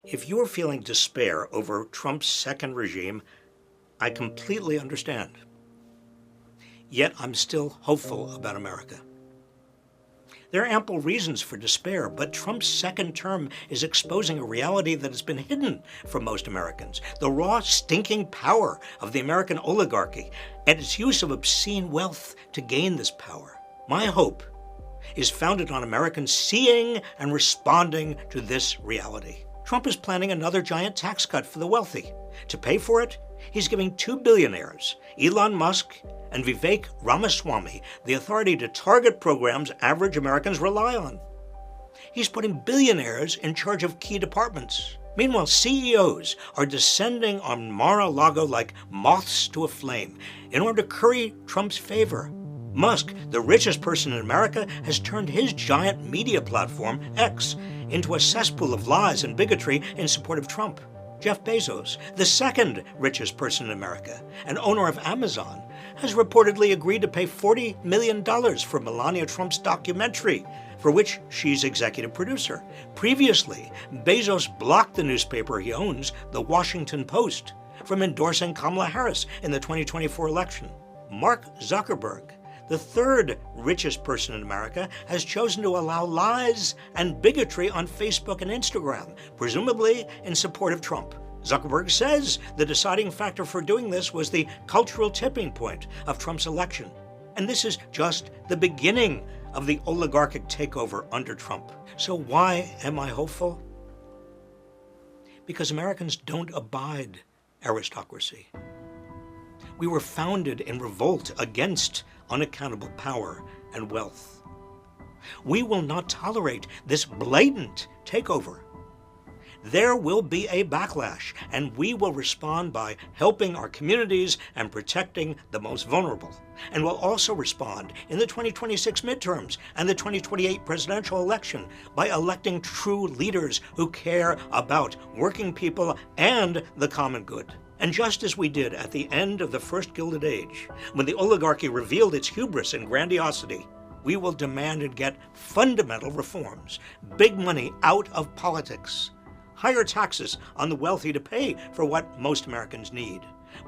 If you're feeling despair over Trump's second regime, I completely understand. Yet I'm still hopeful about America. There are ample reasons for despair, but Trump's second term is exposing a reality that has been hidden from most Americans: the raw, stinking power of the American oligarchy and its use of obscene wealth to gain this power. My hope is founded on Americans seeing and responding to this reality. Trump is planning another giant tax cut for the wealthy. To pay for it, he's giving two billionaires, Elon Musk and Vivek Ramaswamy, the authority to target programs average Americans rely on. He's putting billionaires in charge of key departments. Meanwhile, CEOs are descending on Mar-a-Lago like moths to a flame in order to curry Trump's favor. Musk, the richest person in America, has turned his giant media platform, X, into a cesspool of lies and bigotry in support of Trump. Jeff Bezos, the second richest person in America and owner of Amazon, has reportedly agreed to pay $40 million for Melania Trump's documentary, for which she's executive producer. Previously, Bezos blocked the newspaper he owns, The Washington Post, from endorsing Kamala Harris in the 2024 election. Mark Zuckerberg, the third richest person in America, has chosen to allow lies and bigotry on Facebook and Instagram, presumably in support of Trump. Zuckerberg says the deciding factor for doing this was the cultural tipping point of Trump's election. And this is just the beginning of the oligarchic takeover under Trump. So why am I hopeful? Because Americans don't abide aristocracy. We were founded in revolt against unaccountable power and wealth. We will not tolerate this blatant takeover. There will be a backlash, and we will respond by helping our communities and protecting the most vulnerable. And we'll also respond in the 2026 midterms and the 2028 presidential election by electing true leaders who care about working people and the common good. And just as we did at the end of the first Gilded Age, when the oligarchy revealed its hubris and grandiosity, we will demand and get fundamental reforms, big money out of politics, higher taxes on the wealthy to pay for what most Americans need,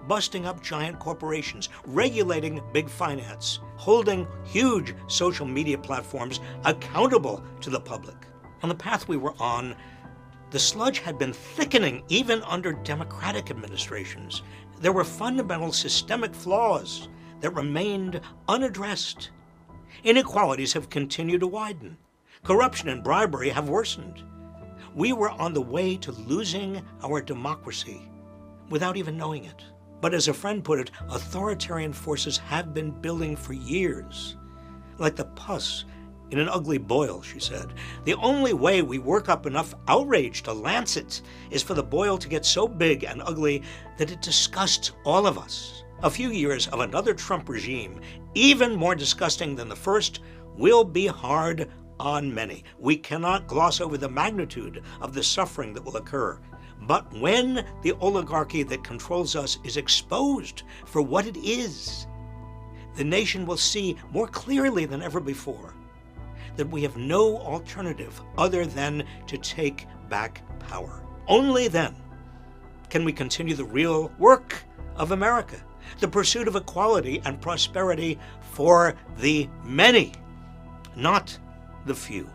busting up giant corporations, regulating big finance, holding huge social media platforms accountable to the public. On the path we were on, the sludge had been thickening even under Democratic administrations. There were fundamental systemic flaws that remained unaddressed. Inequalities have continued to widen. Corruption and bribery have worsened. We were on the way to losing our democracy without even knowing it. But as a friend put it, authoritarian forces have been building for years, like the pus in an ugly boil, she said. The only way we work up enough outrage to lance it is for the boil to get so big and ugly that it disgusts all of us. A few years of another Trump regime, even more disgusting than the first, will be hard on many. We cannot gloss over the magnitude of the suffering that will occur. But when the oligarchy that controls us is exposed for what it is, the nation will see more clearly than ever before that we have no alternative other than to take back power. Only then can we continue the real work of America, the pursuit of equality and prosperity for the many, not the few.